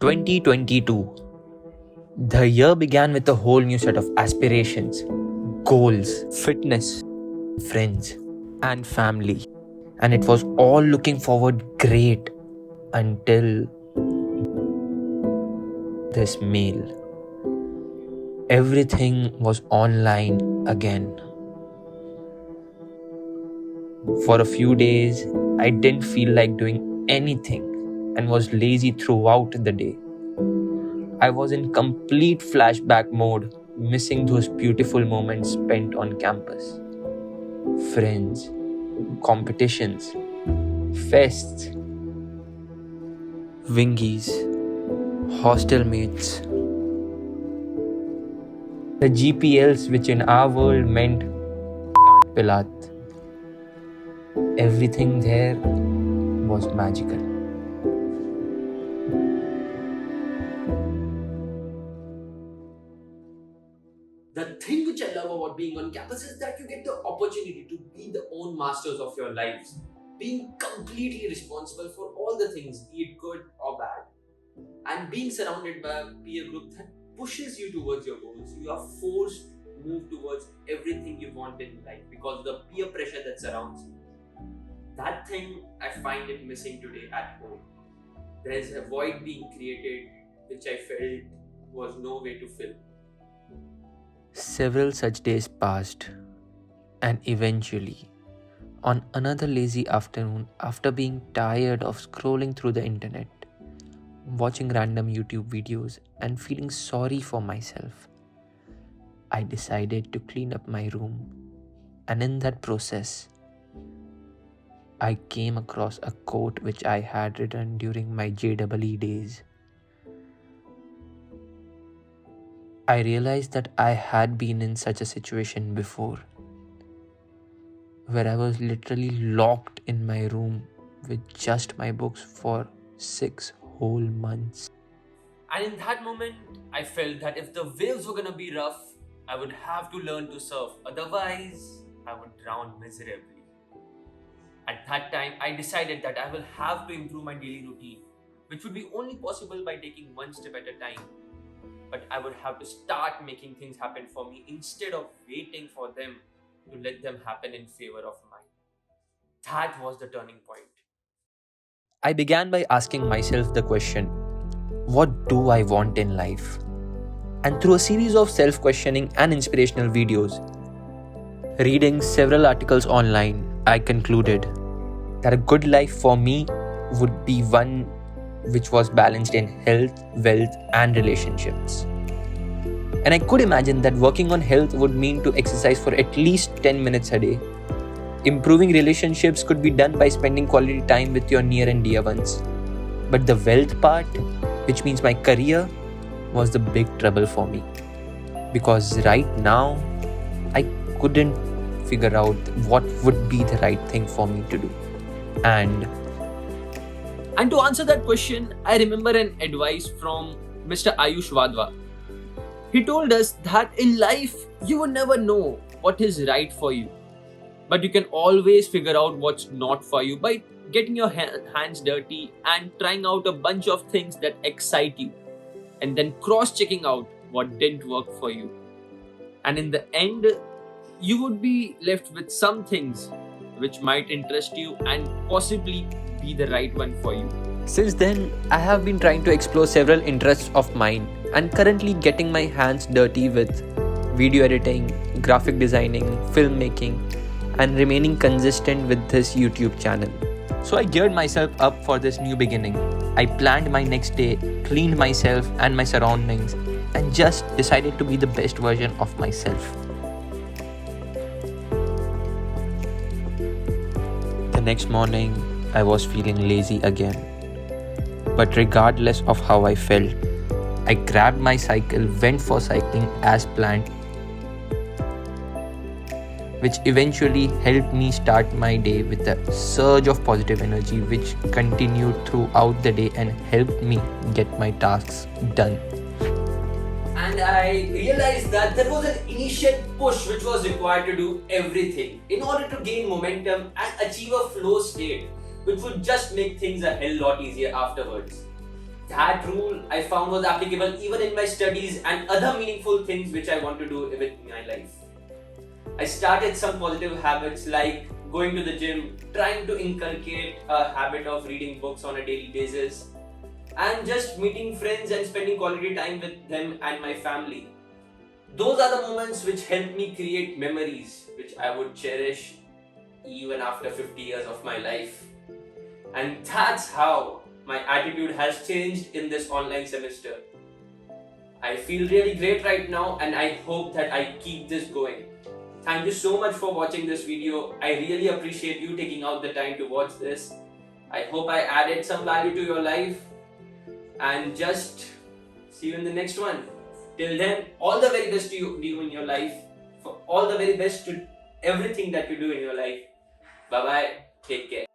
2022. The year began with a whole new set of aspirations, goals, fitness, friends, and family. And it was all looking forward great until this mail. Everything was online again. For a few days, I didn't feel like doing anything and was lazy throughout the day. I was in complete flashback mode, missing those beautiful moments spent on campus. Friends, competitions, fests, wingies, hostel mates. The GPLs, which in our world meant pilat. Everything there was magical. The thing which I love about being on campus is that you get the opportunity to be the own masters of your lives, being completely responsible for all the things, be it good or bad, and being surrounded by a peer group that pushes you towards your goals. You are forced to move towards everything you want in life because of the peer pressure that surrounds you. That thing, I find it missing today at home. There's a void being created which I felt was no way to fill. Several such days passed, and eventually, on another lazy afternoon, after being tired of scrolling through the internet, watching random YouTube videos, and feeling sorry for myself, I decided to clean up my room. And in that process, I came across a quote which I had written during my JEE days. I realized that I had been in such a situation before, where I was literally locked in my room with just my books for 6 whole months. And in that moment, I felt that if the waves were gonna be rough, I would have to learn to surf. Otherwise, I would drown miserably. At that time, I decided that I will have to improve my daily routine, which would be only possible by taking one step at a time. But I would have to start making things happen for me instead of waiting for them to let them happen in favor of mine. That was the turning point. I began by asking myself the question, what do I want in life? And through a series of self-questioning and inspirational videos, reading several articles online, I concluded that a good life for me would be one which was balanced in health, wealth, and relationships. And I could imagine that working on health would mean to exercise for at least 10 minutes a day. Improving relationships could be done by spending quality time with your near and dear ones. But the wealth part, which means my career, was the big trouble for me. Because right now, I couldn't figure out what would be the right thing for me to do. And to answer that question, I remember an advice from Mr. Ayush Vadva. He told us that in life, you will never know what is right for you. But you can always figure out what's not for you by getting your hands dirty and trying out a bunch of things that excite you. And then cross-checking out what didn't work for you. And in the end, you would be left with some things which might interest you and possibly be the right one for you. since then, I have been trying to explore several interests of mine and currently getting my hands dirty with video editing, graphic designing, filmmaking, and remaining consistent with this YouTube channel. So I geared myself up for this new beginning. I planned my next day, cleaned myself and my surroundings, and just decided to be the best version of myself. The next morning, I was feeling lazy again. But regardless of how I felt, I grabbed my cycle, went for cycling as planned, which eventually helped me start my day with a surge of positive energy which continued throughout the day and helped me get my tasks done. And I realized that there was an initial push which was required to do everything in order to gain momentum and achieve a flow state which would just make things a hell lot easier afterwards. that rule I found was applicable even in my studies and other meaningful things which I want to do with my life. I started some positive habits like going to the gym, trying to inculcate a habit of reading books on a daily basis, and just meeting friends and spending quality time with them and my family. Those are the moments which helped me create memories which I would cherish even after 50 years of my life. And that's how my attitude has changed in this online semester. I feel really great right now and I hope that I keep this going. Thank you so much for watching this video. I really appreciate you taking out the time to watch this. I hope I added some value to your life, and just see you in the next one. Till then, all the very best to you in your life. For all the very best to everything that you do in your life. Bye bye. Take care.